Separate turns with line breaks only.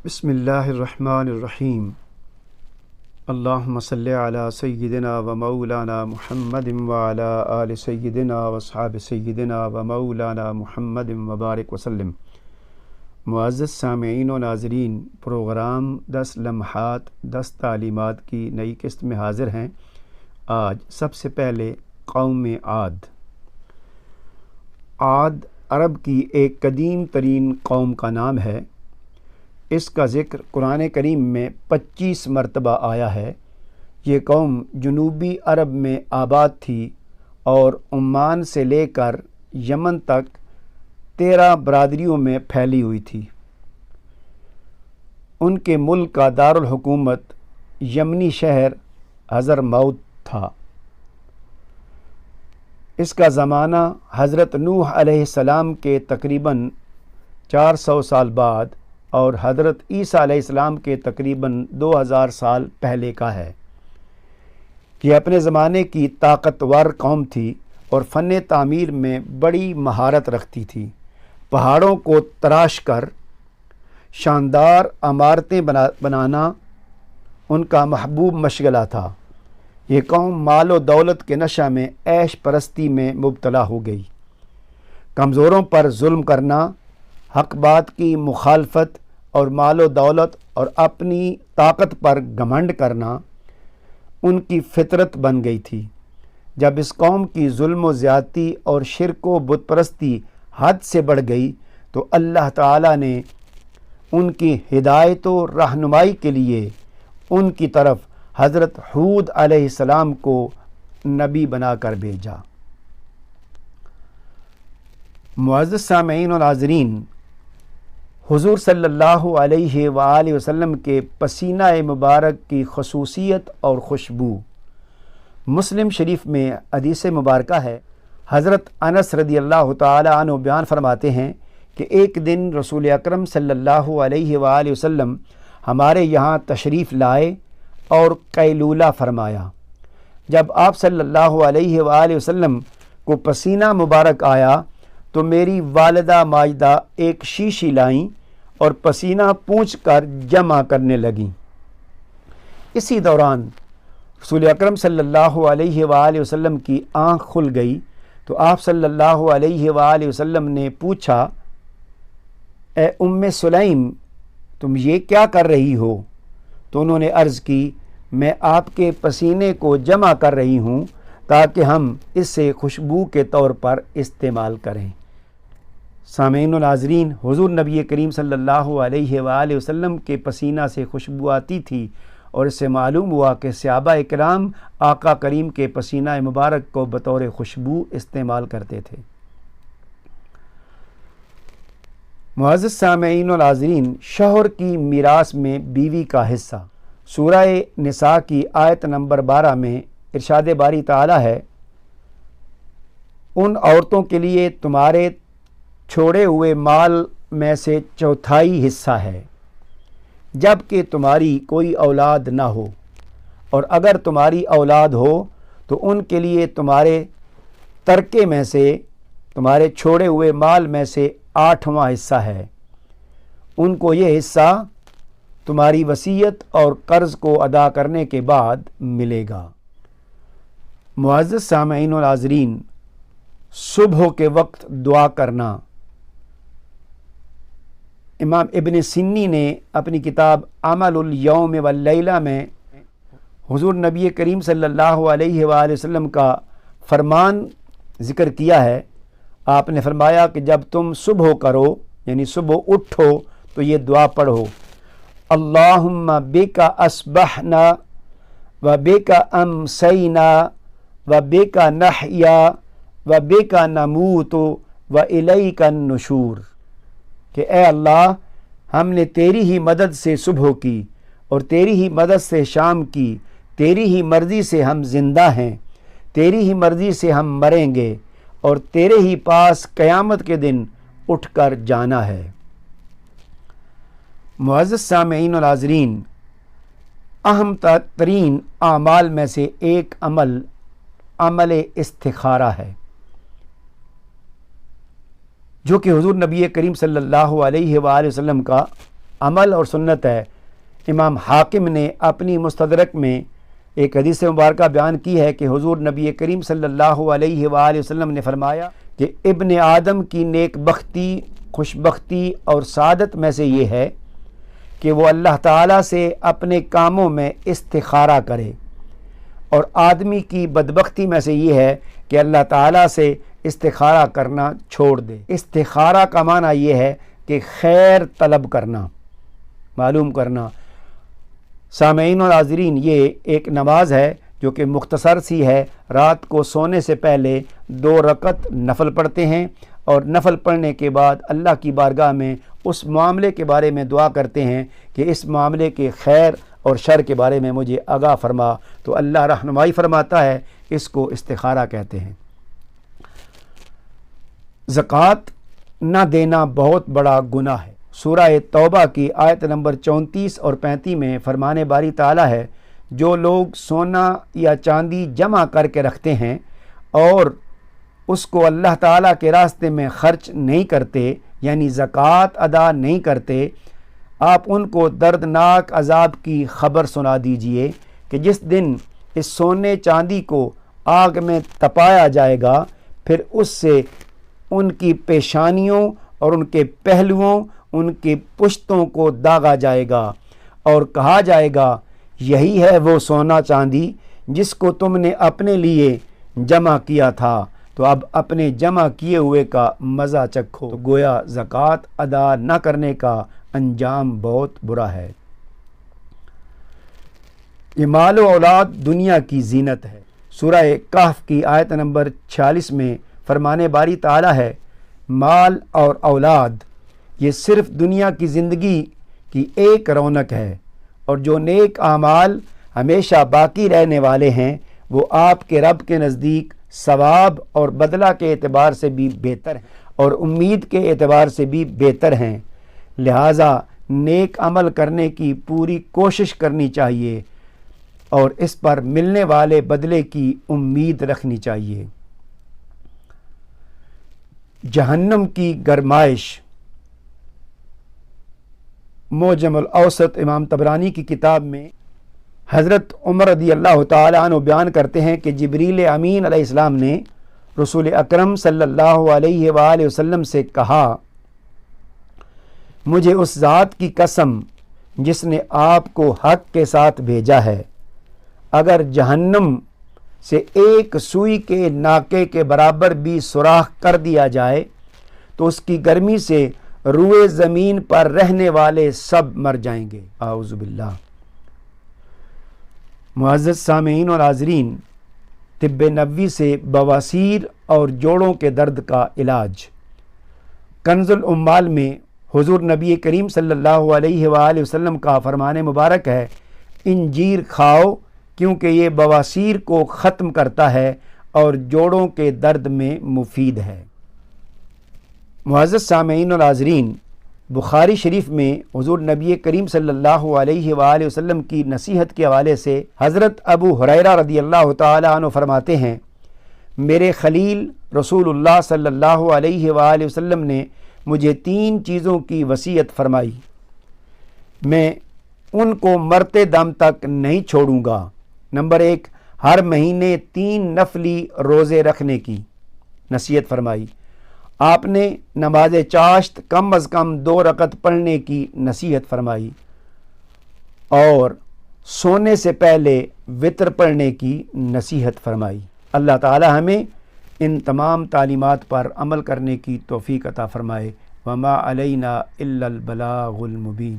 بسم اللہ الرحمن الرحیم۔ اللہم صلی علی سیدنا و مولانا محمد وعلی آل سیدنا و اصحاب سیدنا و مولانا محمد وبارک وسلم۔ معزز سامعین و ناظرین، پروگرام 10 لمحات 10 تعلیمات کی نئی قسط میں حاضر ہیں۔ آج سب سے پہلے قوم عاد۔ عاد عرب کی ایک قدیم ترین قوم کا نام ہے۔ اس کا ذکر قرآن کریم میں 25 مرتبہ آیا ہے۔ یہ قوم جنوبی عرب میں آباد تھی اور عمان سے لے کر یمن تک 13 برادریوں میں پھیلی ہوئی تھی۔ ان کے ملک کا دارالحکومت یمنی شہر حضرموت تھا۔ اس کا زمانہ حضرت نوح علیہ السلام کے تقریباً 400 سال بعد اور حضرت عیسیٰ علیہ السلام کے تقریباً 2000 سال پہلے کا ہے۔ یہ اپنے زمانے کی طاقتور قوم تھی اور فن تعمیر میں بڑی مہارت رکھتی تھی۔ پہاڑوں کو تراش کر شاندار عمارتیں بنانا ان کا محبوب مشغلہ تھا۔ یہ قوم مال و دولت کے نشہ میں عیش پرستی میں مبتلا ہو گئی۔ کمزوروں پر ظلم کرنا، حق بات کی مخالفت اور مال و دولت اور اپنی طاقت پر گھمنڈ کرنا ان کی فطرت بن گئی تھی۔ جب اس قوم کی ظلم و زیادتی اور شرک و بت پرستی حد سے بڑھ گئی تو اللہ تعالیٰ نے ان کی ہدایت و رہنمائی کے لیے ان کی طرف حضرت ہود علیہ السلام کو نبی بنا کر بھیجا۔ معزز سامعین و ناظرین، حضور صلی اللہ علیہ وآلہ وسلم کے پسینہ مبارک کی خصوصیت اور خوشبو۔ مسلم شریف میں حدیث مبارکہ ہے، حضرت انس رضی اللہ تعالی عنہ بیان فرماتے ہیں کہ ایک دن رسول اکرم صلی اللہ علیہ وآلہ وسلم ہمارے یہاں تشریف لائے اور قیلولہ فرمایا۔ جب آپ صلی اللہ علیہ وآلہ وسلم کو پسینہ مبارک آیا تو میری والدہ ماجدہ ایک شیشی لائیں اور پسینہ پونچھ کر جمع کرنے لگیں۔ اسی دوران رسول اکرم صلی اللہ علیہ وآلہ وسلم کی آنکھ کھل گئی تو آپ صلی اللہ علیہ وآلہ وسلم نے پوچھا، اے ام سلیم، تم یہ کیا کر رہی ہو؟ تو انہوں نے عرض کی، میں آپ کے پسینے کو جمع کر رہی ہوں تاکہ ہم اس سے خوشبو کے طور پر استعمال کریں۔ سامعین و ناظرین، حضور نبی کریم صلی اللہ علیہ وآلہ وسلم کے پسینہ سے خوشبو آتی تھی اور اس سے معلوم ہوا کہ صحابہ کرام آقا کریم کے پسینہ مبارک کو بطور خوشبو استعمال کرتے تھے۔ معزز سامعین و ناظرین، شوہر کی میراث میں بیوی کا حصہ۔ سورہ نساء کی آیت نمبر 12 میں ارشاد باری تعالیٰ ہے، ان عورتوں کے لیے تمہارے چھوڑے ہوئے مال میں سے چوتھائی حصہ ہے جب کہ تمہاری کوئی اولاد نہ ہو، اور اگر تمہاری اولاد ہو تو ان کے لیے تمہارے ترکے میں سے، تمہارے چھوڑے ہوئے مال میں سے 8واں حصہ ہے۔ ان کو یہ حصہ تمہاری وصیت اور قرض کو ادا کرنے کے بعد ملے گا۔ معزز سامعین و ناظرین، صبح کے وقت دعا کرنا۔ امام ابن سنی نے اپنی کتاب عمل الیوم واللیلہ میں حضور نبی کریم صلی اللہ علیہ وآلہ وسلم کا فرمان ذکر کیا ہے۔ آپ نے فرمایا کہ جب تم صبح کرو، یعنی صبح اٹھو، تو یہ دعا پڑھو، اللہم بک اصبحنا و بک امسینا و بک نحیا و بک نموت و الیک النشور، کہ اے اللہ، ہم نے تیری ہی مدد سے صبح کی اور تیری ہی مدد سے شام کی، تیری ہی مرضی سے ہم زندہ ہیں، تیری ہی مرضی سے ہم مریں گے اور تیرے ہی پاس قیامت کے دن اٹھ کر جانا ہے۔ معزز سامعین و ناظرین، اہم ترین اعمال میں سے ایک عمل استخارہ ہے، جو کہ حضور نبی کریم صلی اللہ علیہ وآلہ وسلم کا عمل اور سنت ہے۔ امام حاکم نے اپنی مستدرک میں ایک حدیث مبارکہ بیان کی ہے کہ حضور نبی کریم صلی اللہ علیہ وآلہ وسلم نے فرمایا کہ ابن آدم کی نیک بختی، خوش بختی اور سعادت میں سے یہ ہے کہ وہ اللہ تعالیٰ سے اپنے کاموں میں استخارہ کرے، اور آدمی کی بدبختی میں سے یہ ہے کہ اللہ تعالیٰ سے استخارہ کرنا چھوڑ دے۔ استخارہ کا معنی یہ ہے کہ خیر طلب کرنا، معلوم کرنا۔ سامعین اور حاضرین، یہ ایک نماز ہے جو کہ مختصر سی ہے۔ رات کو سونے سے پہلے 2 رکعت نفل پڑھتے ہیں، اور نفل پڑھنے کے بعد اللہ کی بارگاہ میں اس معاملے کے بارے میں دعا کرتے ہیں کہ اس معاملے کے خیر اور شر کے بارے میں مجھے آگاہ فرما، تو اللہ رہنمائی فرماتا ہے۔ اس کو استخارہ کہتے ہیں۔ زکوٰۃ نہ دینا بہت بڑا گناہ ہے۔ سورہ توبہ کی آیت نمبر 34 اور 35 میں فرمان باری تعالیٰ ہے، جو لوگ سونا یا چاندی جمع کر کے رکھتے ہیں اور اس کو اللہ تعالیٰ کے راستے میں خرچ نہیں کرتے، یعنی زکوٰۃ ادا نہیں کرتے، آپ ان کو دردناک عذاب کی خبر سنا دیجئے کہ جس دن اس سونے چاندی کو آگ میں تپایا جائے گا، پھر اس سے ان کی پیشانیوں اور ان کے پہلوؤں، ان کی پشتوں کو داغا جائے گا، اور کہا جائے گا یہی ہے وہ سونا چاندی جس کو تم نے اپنے لیے جمع کیا تھا، تو اب اپنے جمع کیے ہوئے کا مزہ چکھو۔ تو گویا زکوٰۃ ادا نہ کرنے کا انجام بہت برا ہے۔ یہ مال و اولاد دنیا کی زینت ہے۔ سورہ کہف کی آیت نمبر 46 میں فرمان باری تعالیٰ ہے، مال اور اولاد یہ صرف دنیا کی زندگی کی ایک رونق ہے، اور جو نیک اعمال ہمیشہ باقی رہنے والے ہیں وہ آپ کے رب کے نزدیک ثواب اور بدلہ کے اعتبار سے بھی بہتر ہیں اور امید کے اعتبار سے بھی بہتر ہیں۔ لہٰذا نیک عمل کرنے کی پوری کوشش کرنی چاہیے اور اس پر ملنے والے بدلے کی امید رکھنی چاہیے۔ جہنم کی گرمائش۔ معجم الاوسط امام طبرانی کی کتاب میں حضرت عمر رضی اللہ تعالیٰ عنہ بیان کرتے ہیں کہ جبریل امین علیہ السلام نے رسول اکرم صلی اللہ علیہ وآلہ وسلم سے کہا، مجھے اس ذات کی قسم جس نے آپ کو حق کے ساتھ بھیجا ہے، اگر جہنم سے ایک سوئی کے ناکے کے برابر بھی سوراخ کر دیا جائے تو اس کی گرمی سے روئے زمین پر رہنے والے سب مر جائیں گے۔ اعوذ باللہ۔ معزز سامعین اور حاضرین، طب نبوی سے بواسیر اور جوڑوں کے درد کا علاج۔ کنز العمال میں حضور نبی کریم صلی اللہ علیہ وآلہ وسلم کا فرمان مبارک ہے، انجیر کھاؤ کیونکہ یہ بواسیر کو ختم کرتا ہے اور جوڑوں کے درد میں مفید ہے۔ معزز سامعین اور حاضرین، بخاری شریف میں حضور نبی کریم صلی اللہ علیہ وآلہ وسلم کی نصیحت کے حوالے سے حضرت ابو ہریرہ رضی اللہ تعالیٰ عنہ فرماتے ہیں، میرے خلیل رسول اللہ صلی اللہ علیہ وآلہ وسلم نے مجھے 3 چیزوں کی وصیت فرمائی، میں ان کو مرتے دم تک نہیں چھوڑوں گا۔ نمبر 1، ہر مہینے 3 نفلی روزے رکھنے کی نصیحت فرمائی۔ آپ نے نماز چاشت کم از کم 2 رکعت پڑھنے کی نصیحت فرمائی، اور سونے سے پہلے وتر پڑھنے کی نصیحت فرمائی۔ اللہ تعالی ہمیں ان تمام تعلیمات پر عمل کرنے کی توفیق عطا فرمائے۔ وما علینا الا البلاغ المبین۔